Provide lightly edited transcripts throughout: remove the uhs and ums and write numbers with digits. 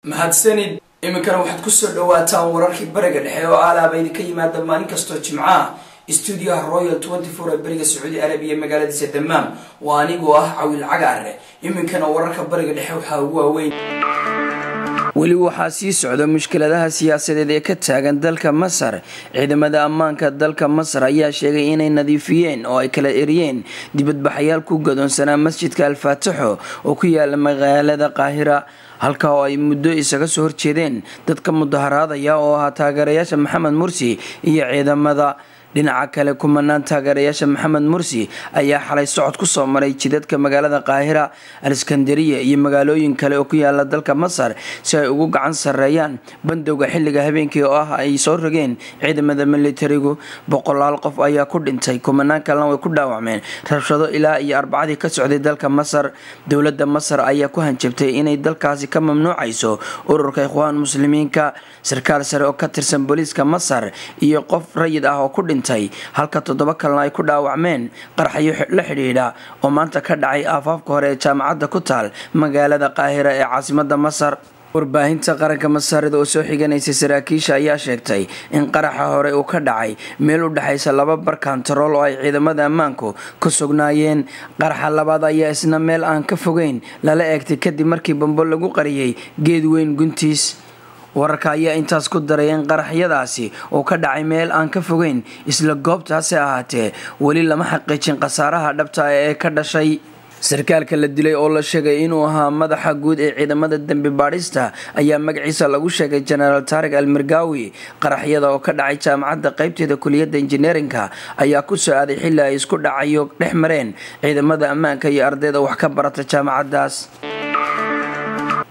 mahadsanid iminkana waxaad ku soo dhawaataan wararkii bariga dhexe oo aalaabeyni ka yimaada maalin kastoo jimcaha stuudiyaha Royal 24 ee bariga Sacuudi Arabiya magaaladiisa Dammam waa anigoo ah Cawil Cagaare iminkana wararka bariga dhexe waxa ugu waaweyn weli waxaa sii socda mushkiladaha siyaasadeed ee ka taagan dalka Masar ciidamada ammaanka dalka Masar ayaa sheegay inay nadiifiyeen oo ay kala eriyeen dibadbaxayaal ku gadoonsanaa masjidka Al-Faataxo oo ku yaala magaalada Qaahira halka oo ay muddo isaga soo horjeedeen dadka mudaharaadaya oo ah taageerayaasha Maxamed Mursi iyo ciidamada dhinaca kale kumanaan taageerayaasha Maxamed Mursi ayaa xalay socod ku soo maray jidadka magaalada Qaahira Al-Iskandariya iyo magaalooyin kale oo ku yaala dalka Masar si ay ugu gacan sareeyaan bandowga xilliga habeenkii oo ah ay soo rogeen ciidamada militarigu boqolaal qof ayaa ku dhintay kumanaan kalena way ku dhaawacmeen rabshado ilaa iyo Arbacadii ka socday dalka Masar dawladda Masar ayaa ku hanjabtay inay dalkaasi ka mamnuucayso ururka Ikhwaan Muslimiinka sarkaal sare oo ka tirsan booliiska Masar iyo qof rayid ah oo ku halka 7 kalena ay ku dhaawacmeen qarxayo la xiriira oo maanta ka dhacay aafaafka hore ee jaamacadda ku taal magaalada Qaahira ee caasimadda Masar warbaahinta qaranka Masar oo soo xiganaysa saraakiisha ayaa sheegtay in qaraxa hore uu ka dhacay meel u dhaxaysa laba bar kantarool oo ay ciidamada ammaanku ku sugnaayeen qaraxa labaad ayaa isna meel aan ka fogeyn lala eegtay kadib markii bambo lagu qariyay geed weyn guntiis wararka ayaa intaas ku daray in qaraxyadaasi oo ka dhacay meel aan ka fogeyn isla goobtaasi ahaatee weli lama xaqiijin khasaaraha dhabta ah ee ka dhashay sarkaalka la dilay oo la sheegay inuu ahaa madaxa guud ee ciidamada dambi baadhista ayaa magaciisa lagu sheegay General Tariq Al-Mirgawi qaraxyada oo ka dhacay jaamacadda qaybteeda kuliyadda engineerinka ayaa ku soo aaday xilli ay isku dhacayo dhex mareen ciidamada ammaanka iyo ardayda wax ka barata jaamacaddaas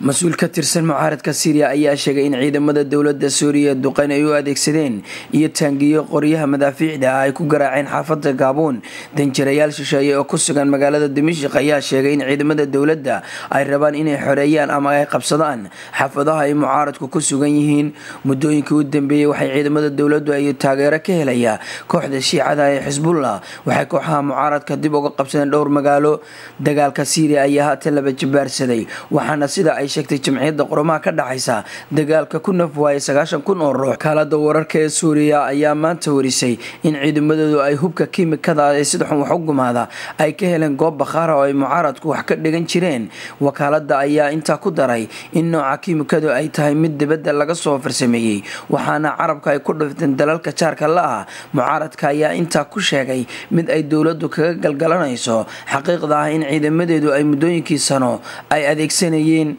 مسؤول كترسن معارض كسيريا أي شيء إن عندما الدولة السورية دقين أيو أديكسدين يتنجيو قريها مدافع ده يكون جراعين حافظ الجابون دنجريال شيء أقصكان مقالة دمشق أي شيء إن عندما الدولة ده أي ربان إن حريان أما قبصدان حافظها أي معارض كوسجانيهن مدوين كود دنبي وحي عندما الدولة ده أي تاجرة كهليا كوحد الشيعة ده حزب الله وحي كوحها معارض كدب وقبصدان دور مقالو دجال كسيريا أيها تلا بجبار سدي وحنا سيدا sheegtay jamciyadda qormaha ka dhaxaysa dagaalka ku nafwaayay 9,000 oo ruux kala wararka ee Suuriya ayaa maanta warisay in ciidamadoodu ay hubka kiimikada ee sida xun wax u gumaada ay ka heleen goob bakhaar oo ay mucaaradku wax ka dhigan jireen wakaaladda ayaa inta ku daray in nooca kiimikadu ay tahay mid dibadda laga soo farsameeyay waxaana carabka ay ku dhifteen dalalka jaarka la ah mucaaradka ayaa inta ku sheegay mid ay dawladdu kaga galgalanayso xaqiiqda ah in ciidamadeedu ay muddooyinkii sano ay adeegsanayeen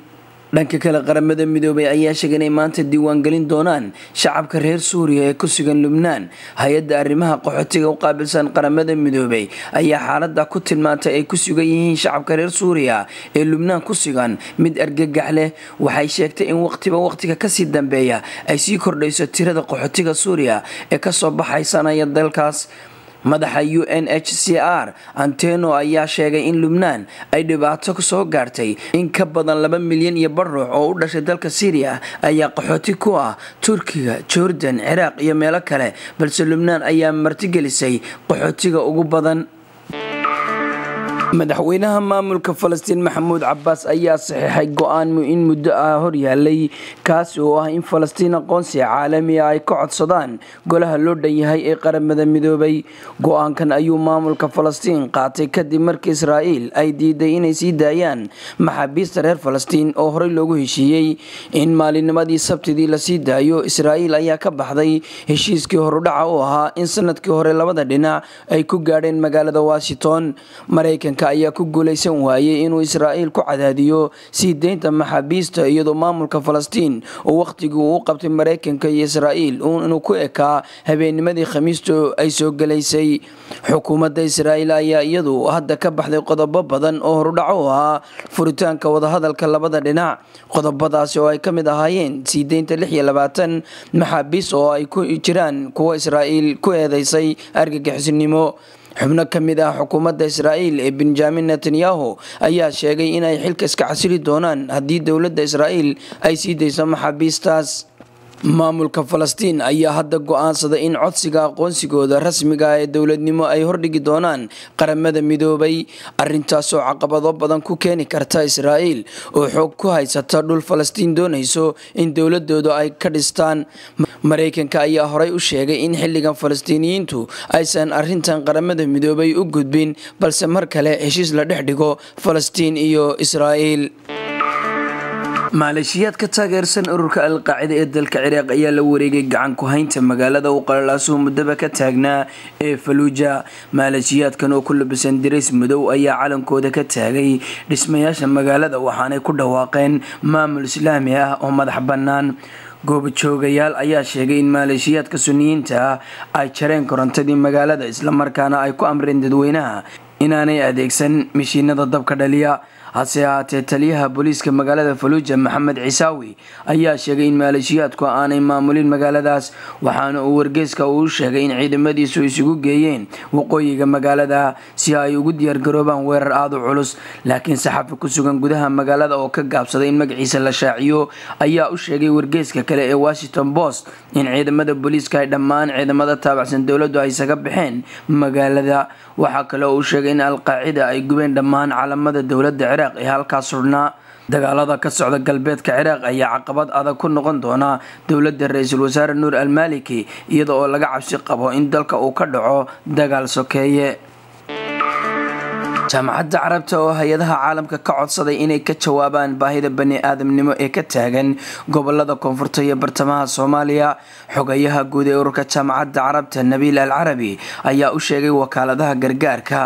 dhanka kale qaramada midoobay ayaa sheegay in maanta diiwaan gelin doonaan shacabka reer Suuriya ee ku sugan Lubnaan hay'adda arrimaha qaxootiga u qaabilsan qaramada midoobay ayaa xaaladda ku tilmaantay ay ku sugan yihiin shacabka reer Suuriya ee Lubnaan ku sugan mid argagax leh waxay sheegtay in waqtiga ka sii dambeeya ay sii kordhayso tirada qaxootiga Suuriya ee ka soo baxay sanaya dalkaas madaxa UNHCR Anteno ayaa sheegay in Lubnaan ay dhibaato ku soo gaartay in ka badan 2 milyan iyo bar ruux oo u dhashay dalka Syria ayaa qaxooti ku ah Turkiga, Jordan, Iraq iyo meelo kale balse Lubnaan ayaa martigelisay qaxootiga ugu badan madaxweynaha maamulka Falastiin Maxamuud Cabbaas ayaa saxiixay go'aan in muddo hor yaalay kaas oo ah in Falastiin aqoonsi caalami ah ay ka codsadaan golaha loo dhan yahay ee qaramada midoobay go'aankan ayuu maamulka Falastiin qaatay kadib markii Israa'iil ay diiday inay sii daayaan maxaabiista reer Falastiin oo horey loogu heshiiyay in maalinimadii Sabtidii la sii daayo Israa'iil ayaa ka baxday heshiiskii horudhaca oo ahaa in sanadkii hore labada dhinac ay ku gaadheen magaalada Washington Mareykanka ayaa ku guuleysan waayay inuu Israa'iil ku cadaadiyo sii deynta maxaabiista iyadoo maamulka Falastiin oo waqtigii uu qabtay Mareykanka iyo Israa'iil inuu ku ekaa habeennimadii Khamiista ay soo galeysay xukuumadda Israa'iil ayaa iyadu hadda ka baxday qodobo badan oo horudhac u ahaa furitaanka wada hadalka labada dhinac qodobadaasi oo ay ka mid ahaayeen sii deynta 26 maxaabiis oo ay ku jiraan kuwa Israa'iil ku eedeysay argagixisnimo xubno kamid ah xukuumadda Israa'iil ee Benjamin Netanyahu ayaa sheegay in ay xilka iska casili doonaan haddii dawladda Israa'iil ay sii deyso maxaabiistaas maamulka Falastiin ayaa hadda go'aansaday in codsiga aqoonsigooda rasmiga ah ee dowladnimo ay hordhigi doonaan qaramada midoobay arintaas oo caqabado badan ku keeni karta Israa'iil oo xoog ku haysata dhul Falastiin doonayso in dowladoodu ay ka dhistaan. Mareykanka ayaa horay u sheegay in xilligan Falastiiniyiintu aysan arintan qaramada midoobay u gudbin balse mar kale heshiis la dhex dhigo Falastiin iyo Israa'iil. maleeshiyaad ka taageersan ururka Al-Qaacida ee dalka Ciraaq ayaa la wareegay gacan ku haynta magaalada uu qalalaasuhu muddaba ka taagnaa ee Fallujah. maleeshiyaadkan oo ku labisan direys madow ayaa calankooda ka taagay dhismayaasha magaalada waxaanay ku dhawaaqeen maamul islaami ah oo madax bannaan. goobjoogayaal ayaa sheegay in maleeshiyaadka Sunniyiinta ay jareen korontadii magaalada isla markaana ay ku amreen dadweynaha inaanay adeegsan mishiinada dabka dhaliya. hase ahaatee taliyaha booliiska magaalada Fallujah Maxamed Ciisaawi ayaa sheegay in maleeshiyaadku aanay maamulin magaaladaas waxaana uu wargeyska u sheegay in ciidamadiisu isugu geeyeen waqooyiga magaalada si ay ugu diyaar garoobaan weerar aad u culus. laakiin saxafi ku sugan gudaha magaalada oo ka gaabsaday in magaciisa la shaaciyo ayaa u sheegay wargeyska kale ee Washington Post in ciidamada booliiska ay dhammaan ciidamada taabacsan dowladdu ay isaga baxeen magaalada. waxa kale oo uu sheegay in Al-Qaacida ay gubeen dhammaan calamada dowladda Ciraaq ee halkaas surnaa. dagaalada ka socda galbeedka Ciraaq ayaa caqabad adag ku noqon doona dowladda Ra'iisul Wasaare Nuur al-Maliki iyada oo laga cabsi qabo in dalka uu ka dhaco dagaal sokeeye. jaamacadda carabta oo hay'adaha caalamka ka codsaday inay ka jawaabaan baahida bani'aadamnimo ee ka taagan gobolada koonfurta iyo bartamaha Soomaaliya. xogayaha guud ee ururka jaamacadda carabta Nabil al-Arabi ayaa u sheegay wakaaladaha gargaarka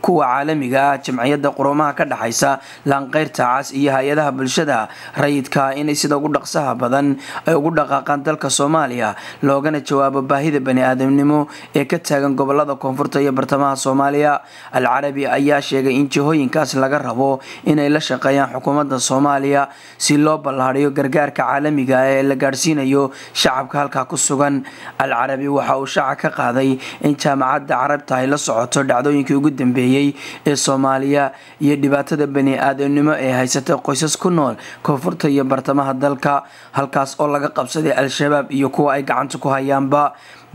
kuwa caalamiga ah jamciyadda quruumaha ka dhaxaysa laanqeyrta cas iyo hay'adaha bulshada rayidka inay sida ugu dhaqsaha badan ay ugu dhaqaaqaan dalka Soomaaliya loogana jawaabo baahida bani'aadamnimo ee ka taagan gobolada koonfurta iyo bartamaha Soomaaliya. al-Arabi ayaa sheegay in jihooyinkaas laga rabo inay la shaqeeyaan xukuumadda Soomaaliya si loo ballaariyo gargaarka caalamiga ah ee la gaarsiinayo shacabka halka ku sugan. al-Arabi waxa uu shaaca ka qaaday in jaamacadda carabta ay la socoto dhacdooyinkii ugu dambeeyay ee Soomaaliya iyo dhibaatada bani'aadamnimo ee haysata qoysas ku nool koonfurta iyo bartamaha dalka halkaas oo laga qabsaday al-shabaab iyo kuwa ay gacanta ku hayaanba.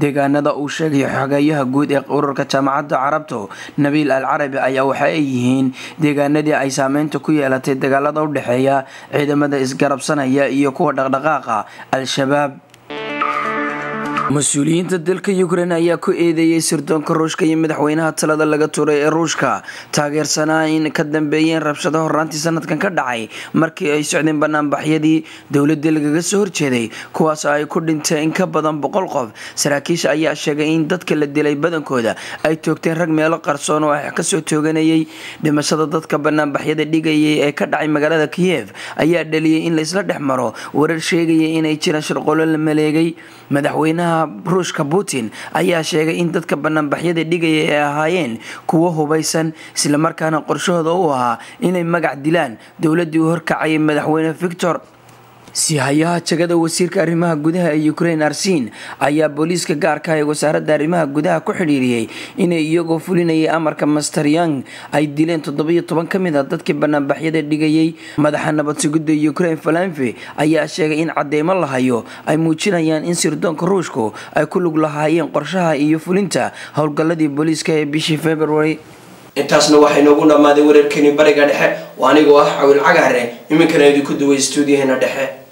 deegaanada uu sheegay xogayaha guud ee ururka jaamacadda carabta Nabil al-Arabi ayaa waxa ay yihiin deegaanadii ay saameynta ku yeelatay dagaalada u dhaxeeya ciidamada isgarabsanaya iyo kuwa dhaqdhaqaaqa al-shabaab. mas-uuliyiinta dalka Ukraine ayaa ku eedeeyay sirdoonka Ruushka iyo madaxweynaha talada laga tuuray ee Ruushka taageersanaa in ka dambeeyeen rabshado horraantii sanadkan ka dhacay markii ay socdeen banaanbaxyadii dowladda lagaga soo horjeeday kuwaas ay ku dhinteen in ka badan 100 qof. saraakiisha ayaa sheegay in dadka la dilay badankooda ay toogteen rag meelo qarsoon oo ay ka soo tooganayay. dhimashada dadka banaanbaxyada dhigayay ee ka dhacay magaalada Kiev ayaa dhaliyay in la isla dhexmaro warar sheegaya inay jiraan shirqoolo la maleegay. madaxweynaha Ruushka Putin ayaa sheegay in dadka banaanbaxyada dhigaya ay ahaayeen kuwa hubeysan isla markaana qorshahooda u ahaa inay magac dilaan dowladii u horkacay madaxweyne Viktor sihayaha jagada wasiirka arrimaha gudaha ee Ukraine Arsin ayaa booliiska gaarka ah ee wasaaradda arrimaha gudaha ku xiriiriyay inay iyagoo fulinayay amarka Master Young ay dileen 17 ka mid ah dadkii banaanbaxyada dhigayay. madaxa nabad sugidda Ukraine Falanfe ayaa sheegay in cadeymo la hayo ay muujinayaan in sirdoonka Ruushku ay ku lug lahaayeen qorshaha iyo fulinta howlgalladii booliiska ee bishii February. intaasna waxay noogu dhamaaday wararkeeni bariga dhexe oo anigoo ah Cawil Cagaare iminkana idinku duway stuudiyaheena dhexe.